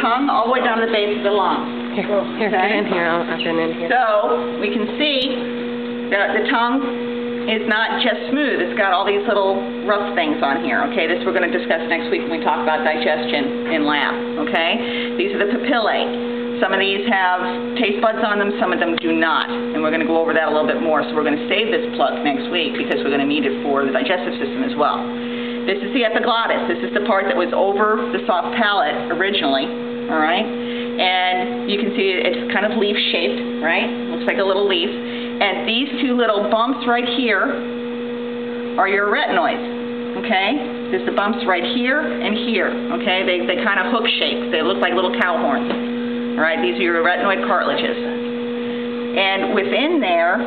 tongue all the way down to the base of the lungs. Here, get in here. I've been in here. So we can see that the tongue is not just smooth. It's got all these little rough things on here. Okay, this we're going to discuss next week when we talk about digestion in lab. Okay, these are the papillae. Some of these have taste buds on them, some of them do not. And we're going to go over that a little bit more. So we're going to save this plug next week because we're going to need it for the digestive system as well. This is the epiglottis. This is the part that was over the soft palate originally. All right? And you can see it's kind of leaf-shaped, right? Looks like a little leaf. And these two little bumps right here are your arytenoids. Okay? There's the bumps right here and here. Okay? They kind of hook-shaped. They look like little cow horns. All right, these are your arytenoid cartilages. And within there,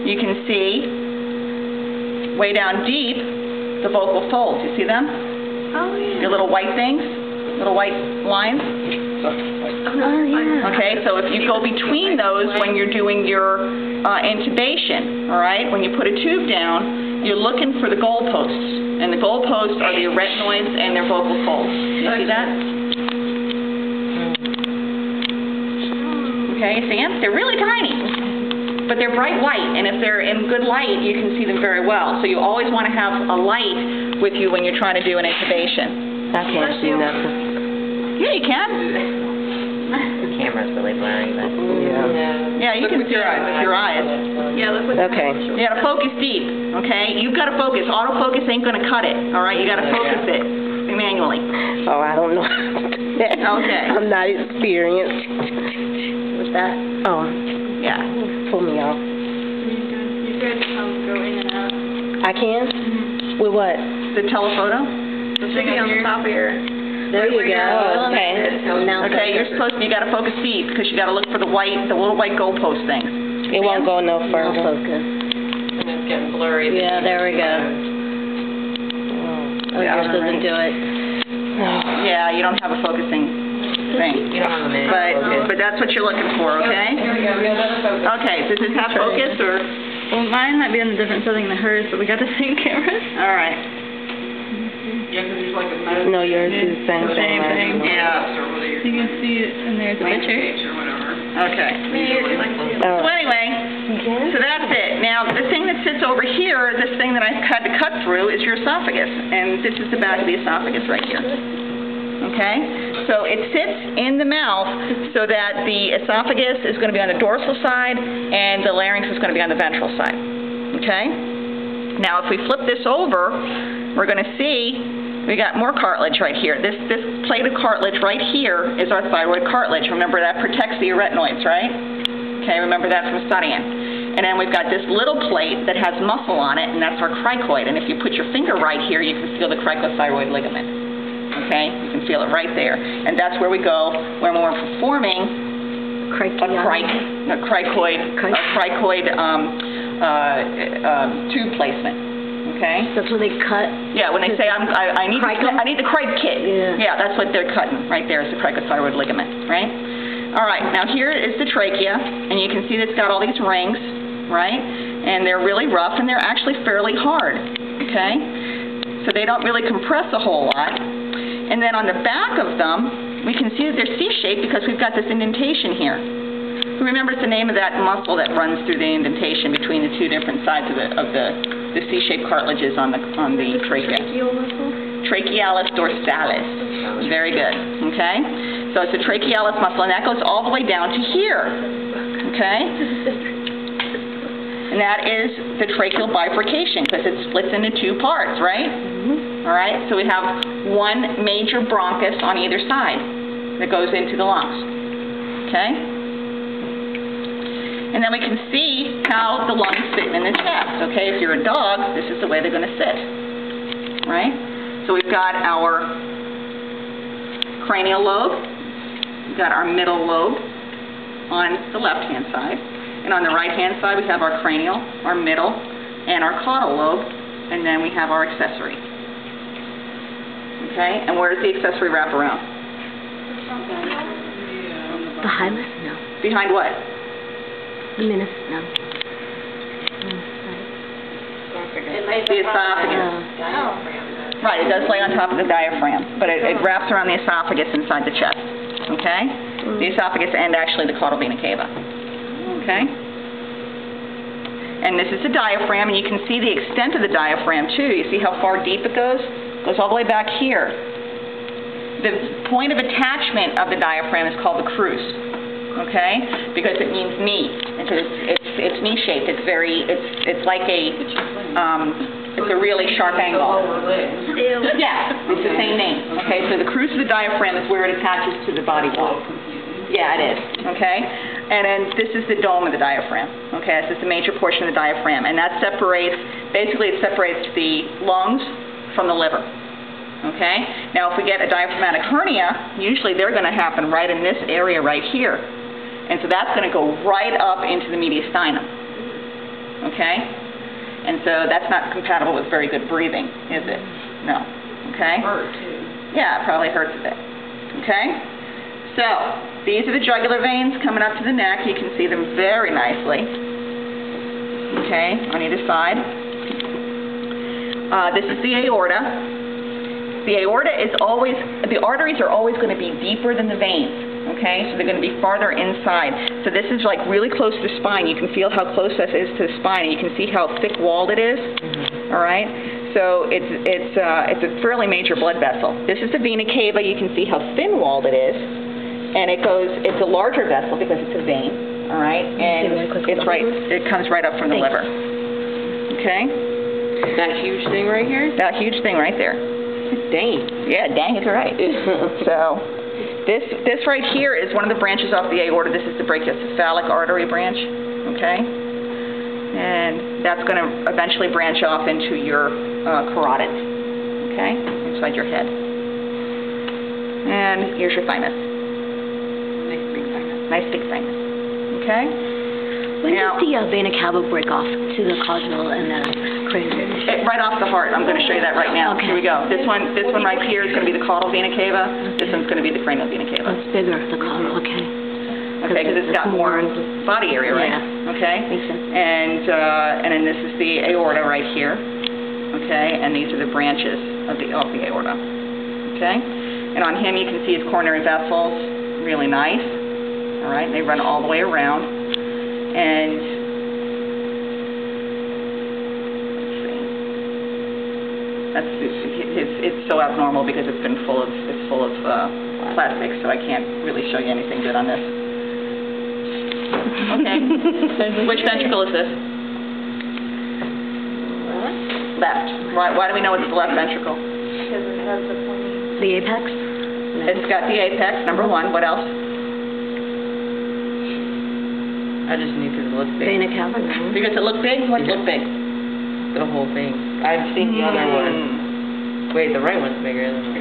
you can see, way down deep, the vocal folds. You see them? Oh, yeah. Your little white things, little white lines. Oh, yeah. Okay, so if you go between those when you're doing your intubation, all right, when you put a tube down, you're looking for the goalposts. And the goalposts are the arytenoids and their vocal folds. You see that? Okay, see them? They're really tiny, but they're bright white, and if they're in good light, you can see them very well. So you always want to have a light with you when you're trying to do an intubation. I can't see nothing. Yeah, you can. The camera's really blurry, but Yeah, you can see it with your eyes. Yeah, look what okay. You got to focus deep, okay? You've got to focus. Autofocus ain't going to cut it, all right? You got to focus it manually. Oh, I don't know. Okay. I'm not experienced. What's that? Oh. Yeah. Pull me off. You could go in and out. I can? With what? The telephoto? The thing on the top of your... There you go. Oh, okay. Okay, you got to focus deep because you got to look for the little white goalpost things. It won't go no further. Focus. And it's getting blurry. Yeah, there we go. Oh, Yeah, yours doesn't do it. Yeah, you don't have a focusing thing. You don't have a minute. But that's what you're looking for, okay? Here we go. We got another focus. Okay, does this have focus or? Well, mine might be on a different setting than hers, but we got the same cameras. All right. Yeah, because there's like a mode. No, yours is the same thing. Same thing. Yeah. You can see it, and there's a picture. Or whatever. Okay. So anyway, so that's it. Now, the thing that sits over here, this thing that I had to cut through, is your esophagus. And this is the back of the esophagus right here. Okay? So it sits in the mouth so that the esophagus is going to be on the dorsal side and the larynx is going to be on the ventral side. Okay? Now, if we flip this over, we're going to see we got more cartilage right here. This plate of cartilage right here is our thyroid cartilage. Remember, that protects the arytenoids, right? Okay, remember that from studying. And then we've got this little plate that has muscle on it, and that's our cricoid. And if you put your finger right here, you can feel the cricothyroid ligament. Okay, you can feel it right there. And that's where we go when we're performing a cricoid tube placement. Okay. That's when they cut. Yeah, when they say I need the cric kit. Yeah. Yeah, that's what they're cutting. Right there is the cricothyroid ligament. Right. All right. Now here is the trachea, and you can see that it's got all these rings, right? And they're really rough, and they're actually fairly hard. Okay. So they don't really compress a whole lot. And then on the back of them, we can see that they're C-shaped because we've got this indentation here. Remember, it's the name of that muscle that runs through the indentation between the two different sides of the C-shaped cartilages on the trachea. Tracheal muscle? Trachealis dorsalis. Very good. Okay? So it's the trachealis muscle, and that goes all the way down to here. Okay? And that is the tracheal bifurcation because it splits into two parts, right? Mm-hmm. All right? So we have one major bronchus on either side that goes into the lungs. Okay? And then we can see how the lungs fit in the chest. Okay, if you're a dog, this is the way they're going to sit. Right? So we've got our cranial lobe, we've got our middle lobe on the left-hand side, and on the right-hand side we have our cranial, our middle, and our caudal lobe, and then we have our accessory. Okay, and where does the accessory wrap around? The hymen? No. Behind what? The menis? No. The esophagus. Right, it does lay on top of the diaphragm, but it wraps around the esophagus inside the chest. okay? The esophagus and actually the caudal vena cava, okay? And this is the diaphragm, and you can see the extent of the diaphragm too. You see how far deep it goes? It goes all the way back here. The point of attachment of the diaphragm is called the crus, okay? Because it means knee. Because it's knee-shaped. It's like a it's a really sharp angle. Yeah, it's the same name. Okay, so the crus of the diaphragm is where it attaches to the body wall. Yeah, it is. Okay, and then this is the dome of the diaphragm. Okay, this is the major portion of the diaphragm, and that separates. Basically, it separates the lungs from the liver. Okay, now if we get a diaphragmatic hernia, usually they're going to happen right in this area right here, and so that's going to go right up into the mediastinum. Okay, and so that's not compatible with very good breathing, is it? No. Okay. Hurt too. Yeah, it probably hurts a bit. Okay, so these are the jugular veins coming up to the neck. You can see them very nicely. Okay, on either side. This is the aorta. The aorta is always, the arteries are always going to be deeper than the veins, okay? So they're going to be farther inside. So this is like really close to the spine. You can feel how close this is to the spine. You can see how thick-walled it is, all right? So it's a fairly major blood vessel. This is the vena cava. You can see how thin-walled it is. And it's a larger vessel because it's a vein, all right? And it comes right up from the liver, okay? That huge thing right here? That huge thing right there. Dang. Yeah, dang, it's right. So, this right here is one of the branches off the aorta. This is the brachiocephalic artery branch, okay? And that's going to eventually branch off into your carotid, okay? Inside your head. And here's your thymus. Nice big thymus. Nice big thymus, okay? When does the vena cava break off to the caudal and the cranial? Right off the heart. I'm going to show you that right now. Okay. Here we go. This one right here is going to be the caudal vena cava. This one's going to be the cranial vena cava. It's bigger, the caudal, okay. Okay, because it's got more body area, right? Yeah. Okay. Makes sense. And then this is the aorta right here. Okay, and these are the branches of the aorta. Okay, and on him you can see his coronary vessels, really nice. All right, they run all the way around, and it's so abnormal because it's full of plastic, so I can't really show you anything good on this. Okay. Which ventricle is this? Left. Why do we know it's the left ventricle? Because it has the pointy. The apex? It's got the apex, number one. What else? I just knew because it looked big. Vena cava. Because it looked big? What looked big? The whole thing. I've seen the other one. Wait, the right one's bigger than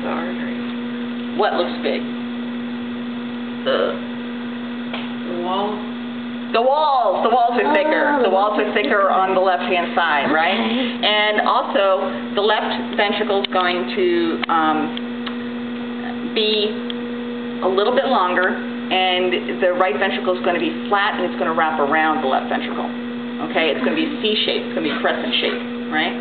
the artery. What looks big? The walls. The walls. The walls are thicker. The walls are thicker on the left-hand side, right? And also, the left ventricle is going to be a little bit longer, and the right ventricle is going to be flat, and it's going to wrap around the left ventricle. Okay, it's going to be C-shaped. It's going to be crescent shaped, right?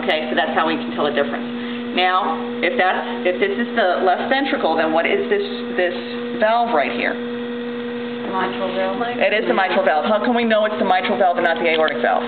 Okay, so that's how we can tell the difference. Now, if this is the left ventricle, then what is this valve right here? The mitral valve. It is the mitral valve. How can we know it's the mitral valve and not the aortic valve?